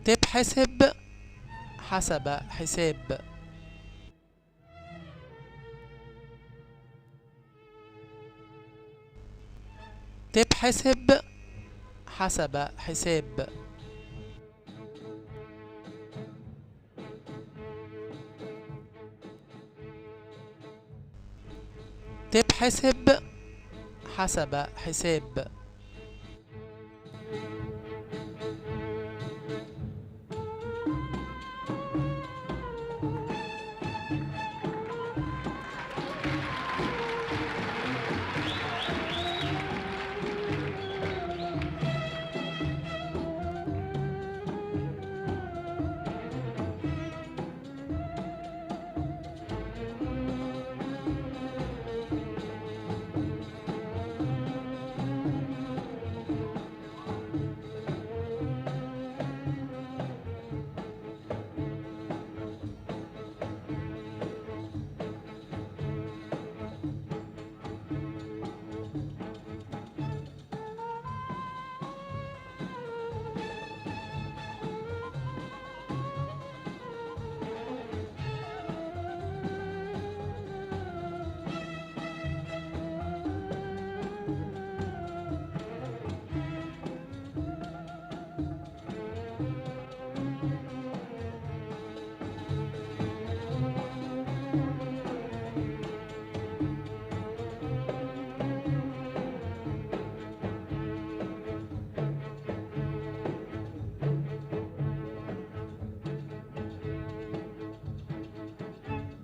تبحسب حسب حساب. تبحسب حسب حساب. تبحسب حسب حساب.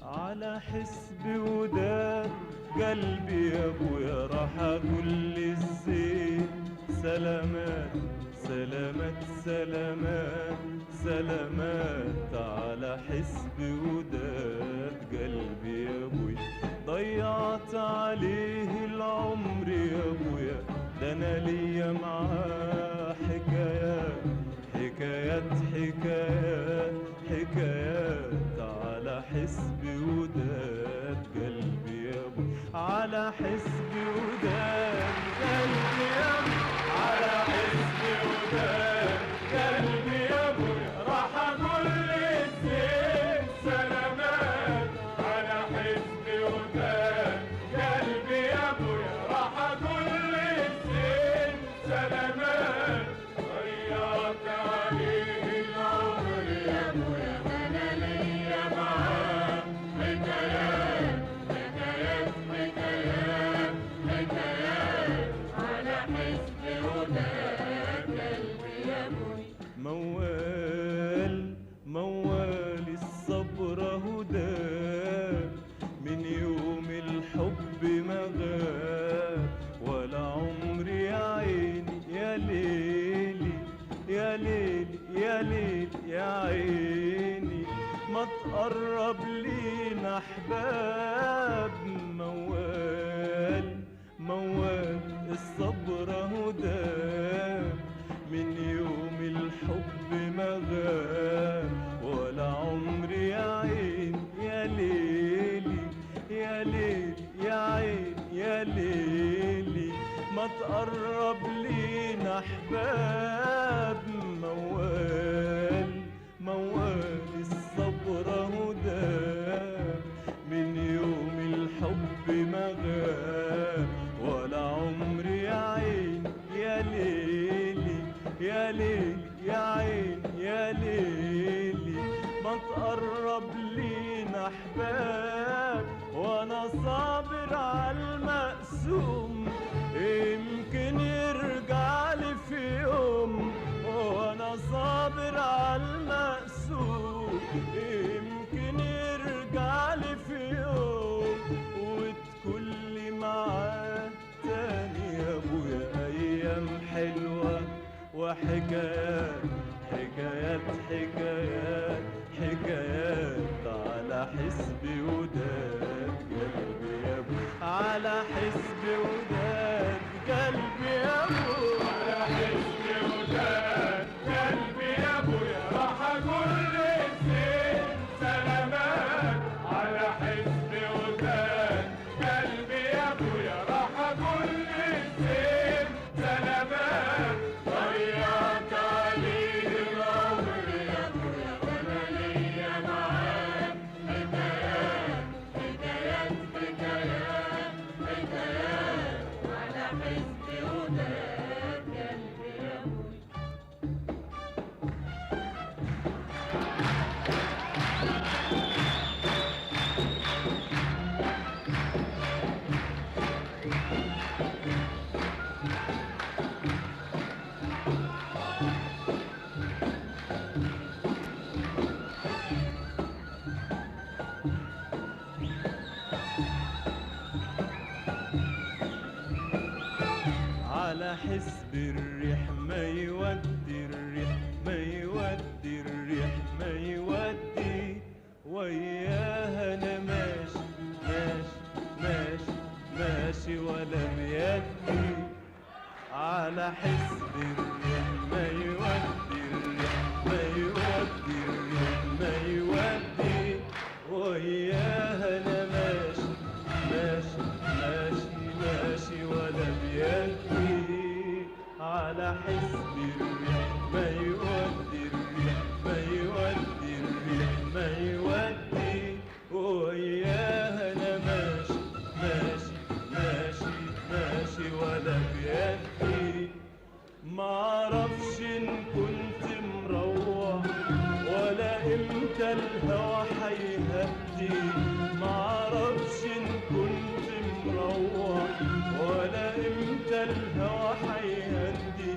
على حسبي وداد قلبي يا ابويا راح اقول للزين سلامات سلامات سلامات سلامات. على حسبي وداد قلبي يا ابويا ضيعت عليه العمر يا ابويا، ده انا ليا معاه حكايات حكايات حكايات حكايات. على حسبي وداد قلبي يا ابو، على حسبي وداد قلبي يا ابو، على حسبي وداد قلبي يا ابو راح اقول للزين سلامات. على حسبي وداد قلبي يا ابو راح اقول للزين سلامات. ضيعت عليه العمر يا ابويا، انا ليا معاه حكايات حكايات حكايات حكايات. على حسبي وداد قلبي يا ابويا. موال موال الصبر هداه، من يوم الحب ما غاب ولا عمري يا عيني يا ليلي يا ليلي يا ليلي يا عيني ما تقرب لينا احباب. موال موال الصبر هداه، من يوم الحب ما غاب ولا عمري يا عين يا ليلي يا ليلي يا عين يا ليلي ما تقرب لينا احباب. موال موال الصبر هداه، من يوم الحب ما غاب ولا عمري يا عين يا ليلي يا ليلي يا عين يا ليلي ما تقرب لينا احباب. وانا صابر على المقسوم يمكن يرجع لي في يوم، وانا صابر على المقسوم يمكن يرجع لي في يوم. وتكون لي معاه تاني يا ابويا ايام حلوه وحكايات حكايات حكايات حكايات. على حسبي وداد قلبي يا ابو، على حسبي وداد قلبي يا ابو، على حسبي وداد قلبي يا ابو راح اقول للزين سلامات. على حسبي وداد قلبي يا ابو راح اقول للزين سلامات. ضيعت عليه الريح ما يودي الريح ما يودي الريح ما يودي وياها انا ماشي ماشي ماشي ماشي ولا بيدي على حسب الريح ما يودي الريح ما يودي الريح ما يودي وياها انا ماشي ماشي ماشي ماشي ولا بيدي على حسب الريح ما يودي الريح ما يودي الريح ما يودي وياها انا ماشي ماشي ماشي ماشي ولا بيدي معرفش ان كنت مروح ولا امتى الهوى حيهدي معرفش ان كنت مروح ولا امتى الهوى حيهدي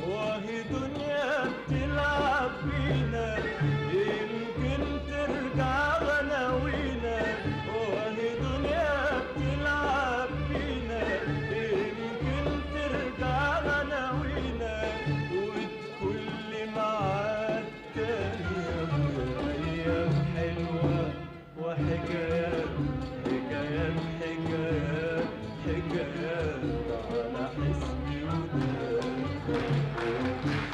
وهي دنيا بتلعب بينا يمكن ترجع غناوينا وهي دنيا بتلعب بينا يمكن ترجع غناوينا وتكل معاك تاني ايام حلوه وحكايات حكايات حكايات حكايات على حسبي وداد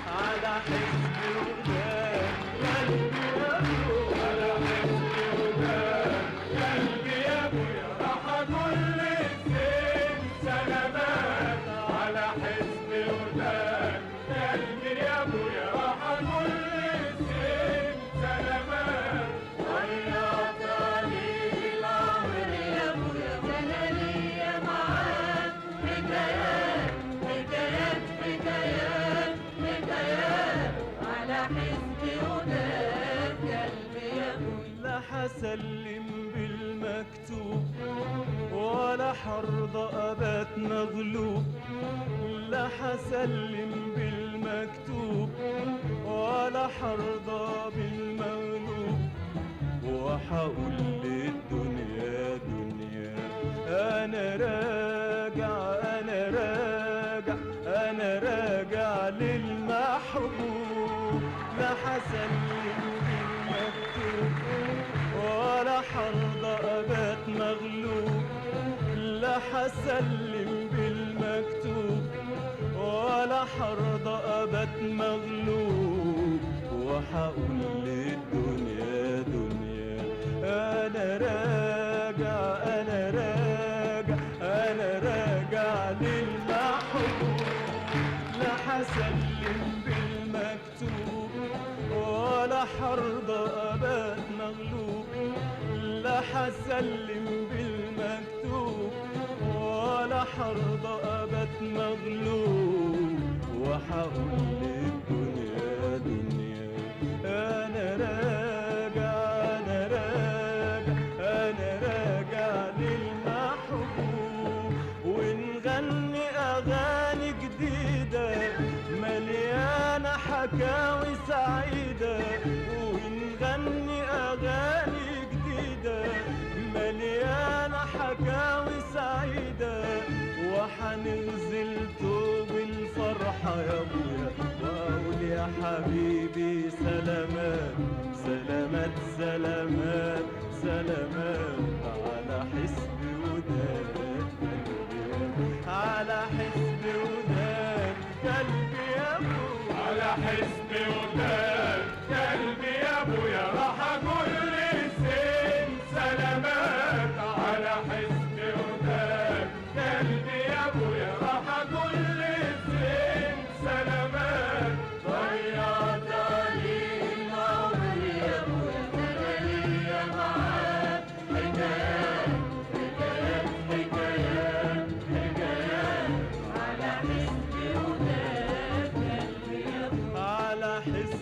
على حسبي وداد قلبي يا ابو على حسبي وداد قلبي يا ابو راح كل الزين سلامات على حسبي وداد قلبي يا ابو راح كل الزين سلامات ويا طريق العمر يا ابو انا ليا معاك حكايات حكايات حكايات حكايات على حسبي وداد قلبي يا ابوي لا حسلم بالمكتوب ولا حرضى ابات مغلوب لا حسلم بالمكتوب ولا حرضى بالمغلوب وحقول للدنيا دنيا انا راجع انا راجع انا راجع للمحبوب لا حسلم بالمكتوب ولا حرضى ابات مغلوب لا حسلم بالمكتوب ولا حرضى ابات مغلوب وحقول للدنيا دنيا انا راجع انا راجع انا راجع للمحبوب لا حسلم بالمكتوب ولا حرضى ابات مغلوب لا حسلم بالمكتوب ولا حرضى ابات مغلوب وحقول للدنيا دنيا انا راجع انا راجع انا راجع للمحبوب ونغني اغاني جديده مليانه حكاوي سعيده ونغني اغاني جديده مليانه حكاوي سعيده وحنغزل توب الفرحه يا ابويا واقول يا حبيبي سلامات سلامات سلامات سلامات على حسبي وداد على حسبي وداد قلبي يا ابو على حسبي وداد قلبي يا ابويا راح اقول للزين سلامات على حسبي وداد قلبي يا ابويا راح اقول للزين سلامات ضيعت علي العمر يا ابويا انا ليا معاك حكايات حكايات حكايات حكايات على حسبي وداد قلبي يا ابويا على حسبي